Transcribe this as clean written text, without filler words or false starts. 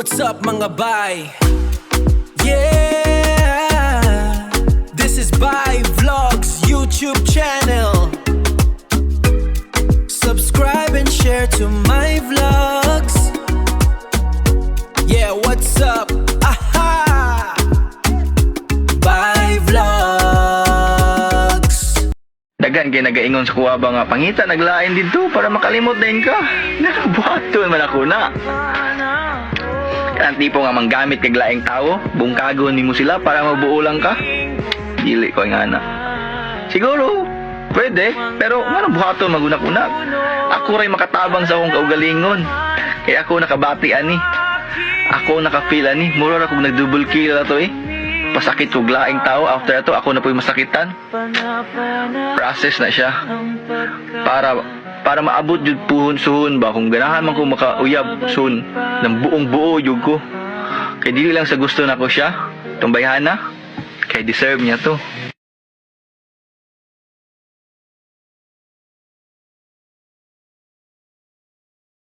What's up mga bay? Yeah, this is Bay Vlogs YouTube channel. Subscribe and share to my vlogs. Yeah, what's up? Aha! Bay Vlogs. Dagan kay nagaingon sa kuha ba nga pangita naglain dito para makalimot din ka. Nakabuhaton man ako na. Kan tipo nga manggamit kag laing tao, bungkagon nimo sila para mabuo lang ka. Dili ko nga na. Siguro pwede, pero ngano buhaton magunak-unak. Ako ray makatabang sa akong kaugalingon. Kay ako nakabati ani. Ako nakafeel ani, mura ra kog nag-double kill na to eh. Pasakit kog laing tao, after ato ako na po'y masakitan. Process na siya. Para maabot jud puhon suhon ba kung ganahan man ko makauyab soon ng buong buo jud ko. Kay dili lang sa gusto nako siya, tumbayhana. Kay deserve niya to.